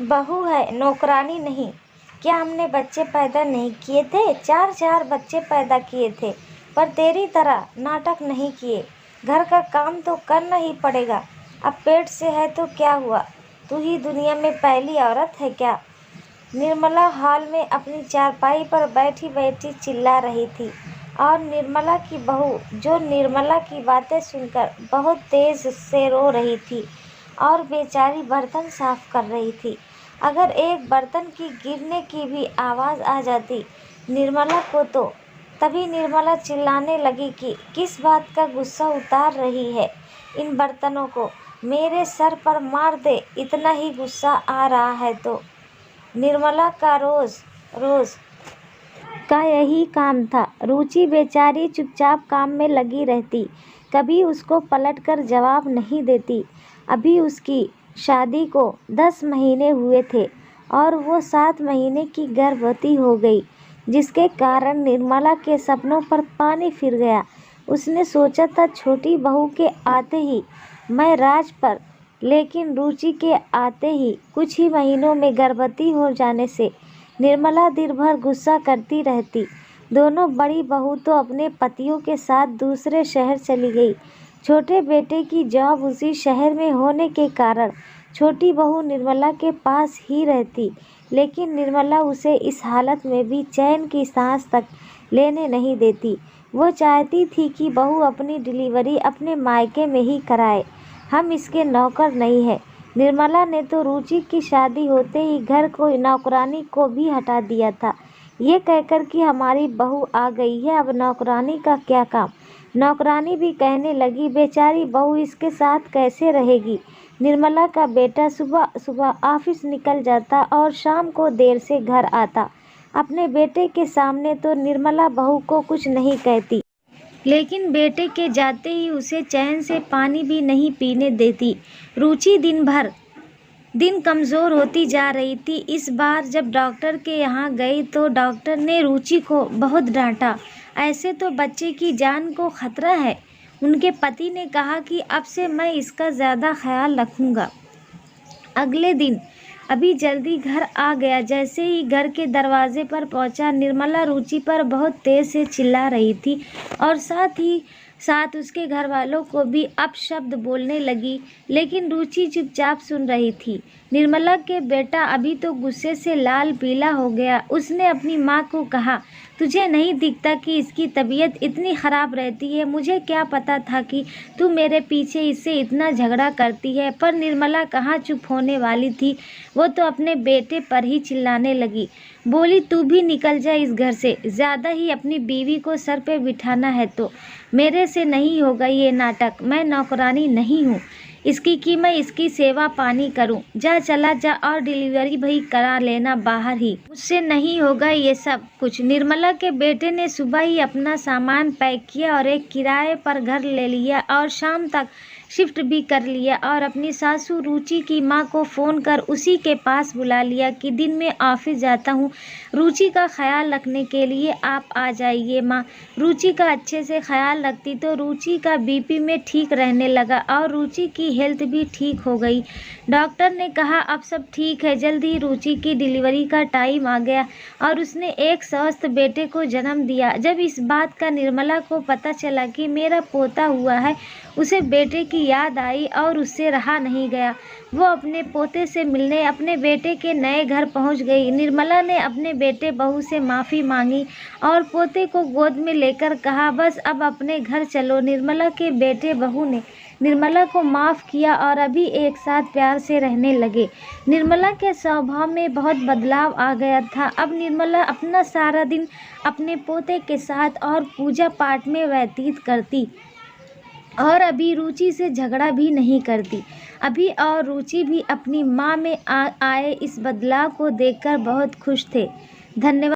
बहू है, नौकरानी नहीं। क्या हमने बच्चे पैदा नहीं किए थे? 4-4 बच्चे पैदा किए थे, पर तेरी तरह नाटक नहीं किए। घर का काम तो करना ही पड़ेगा। अब पेट से है तो क्या हुआ? तू ही दुनिया में पहली औरत है क्या? निर्मला हॉल में अपनी चारपाई पर बैठी बैठी चिल्ला रही थी, और निर्मला की बहू, जो निर्मला की बातें सुनकर बहुत तेज से रो रही थी और बेचारी बर्तन साफ कर रही थी। अगर एक बर्तन की गिरने की भी आवाज़ आ जाती निर्मला को, तो तभी निर्मला चिल्लाने लगी कि किस बात का गुस्सा उतार रही है। इन बर्तनों को मेरे सर पर मार दे, इतना ही गुस्सा आ रहा है तो। निर्मला का रोज रोज का यही काम था। रुचि बेचारी चुपचाप काम में लगी रहती, कभी उसको पलटकर जवाब नहीं देती। अभी उसकी शादी को 10 महीने हुए थे और वो 7 महीने की गर्भवती हो गई, जिसके कारण निर्मला के सपनों पर पानी फिर गया। उसने सोचा था छोटी बहू के आते ही मैं राज पर, लेकिन रुचि के आते ही कुछ ही महीनों में गर्भवती हो जाने से निर्मला दिन भर गुस्सा करती रहती। दोनों बड़ी बहू तो अपने पतियों के साथ दूसरे शहर चली गई। छोटे बेटे की जॉब उसी शहर में होने के कारण छोटी बहू निर्मला के पास ही रहती, लेकिन निर्मला उसे इस हालत में भी चैन की सांस तक लेने नहीं देती। वो चाहती थी कि बहू अपनी डिलीवरी अपने मायके में ही कराए, हम इसके नौकर नहीं हैं। निर्मला ने तो रुचि की शादी होते ही घर को नौकरानी को भी हटा दिया था, ये कहकर कि हमारी बहू आ गई है, अब नौकरानी का क्या काम। नौकरानी भी कहने लगी बेचारी बहू इसके साथ कैसे रहेगी। निर्मला का बेटा सुबह सुबह ऑफिस निकल जाता और शाम को देर से घर आता। अपने बेटे के सामने तो निर्मला बहू को कुछ नहीं कहती, लेकिन बेटे के जाते ही उसे चैन से पानी भी नहीं पीने देती। रुचि दिन कमज़ोर होती जा रही थी। इस बार जब डॉक्टर के यहाँ गई तो डॉक्टर ने रुचि को बहुत डांटा। ऐसे तो बच्चे की जान को खतरा है। उनके पति ने कहा कि अब से मैं इसका ज़्यादा ख्याल रखूँगा। अगले दिन अभी जल्दी घर आ गया। जैसे ही घर के दरवाजे पर पहुंचा, निर्मला रुचि पर बहुत तेज से चिल्ला रही थी और साथ ही साथ उसके घर वालों को भी अपशब्द बोलने लगी, लेकिन रुचि चुपचाप सुन रही थी। निर्मला के बेटा अभी तो गुस्से से लाल पीला हो गया। उसने अपनी माँ को कहा, तुझे नहीं दिखता कि इसकी तबीयत इतनी ख़राब रहती है? मुझे क्या पता था कि तू मेरे पीछे इससे इतना झगड़ा करती है। पर निर्मला कहाँ चुप होने वाली थी, वो तो अपने बेटे पर ही चिल्लाने लगी। बोली, तू भी निकल जा इस घर से। ज़्यादा ही अपनी बीवी को सर पे बिठाना है तो मेरे से नहीं होगा ये नाटक। मैं नौकरानी नहीं हूँ इसकी कि मैं इसकी सेवा पानी करूं। जा, चला जा और डिलीवरी भी करा लेना बाहर ही, मुझसे नहीं होगा ये सब कुछ। निर्मला के बेटे ने सुबह ही अपना सामान पैक किया और एक किराए पर घर ले लिया और शाम तक शिफ्ट भी कर लिया और अपनी सासू रुचि की माँ को फ़ोन कर उसी के पास बुला लिया कि दिन में ऑफिस जाता हूँ, रुचि का ख्याल रखने के लिए आप आ जाइए। माँ रुचि का अच्छे से ख्याल रखती तो रुचि का बीपी में ठीक रहने लगा और रुचि की हेल्थ भी ठीक हो गई। डॉक्टर ने कहा अब सब ठीक है। जल्दी रुचि की डिलीवरी का टाइम आ गया और उसने एक स्वस्थ बेटे को जन्म दिया। जब इस बात का निर्मला को पता चला कि मेरा पोता हुआ है, उसे बेटे की याद आई और उससे रहा नहीं गया। वो अपने पोते से मिलने अपने बेटे के नए घर पहुंच गई। निर्मला ने अपने बेटे बहू से माफ़ी मांगी और पोते को गोद में लेकर कहा, बस अब अपने घर चलो। निर्मला के बेटे बहू ने निर्मला को माफ़ किया और अभी एक साथ प्यार से रहने लगे। निर्मला के स्वभाव में बहुत बदलाव आ गया था। अब निर्मला अपना सारा दिन अपने पोते के साथ और पूजा पाठ में व्यतीत करती और अभी रुचि से झगड़ा भी नहीं करती। अभी और रुचि भी अपनी माँ में आए इस बदलाव को देखकर बहुत खुश थे। धन्यवाद।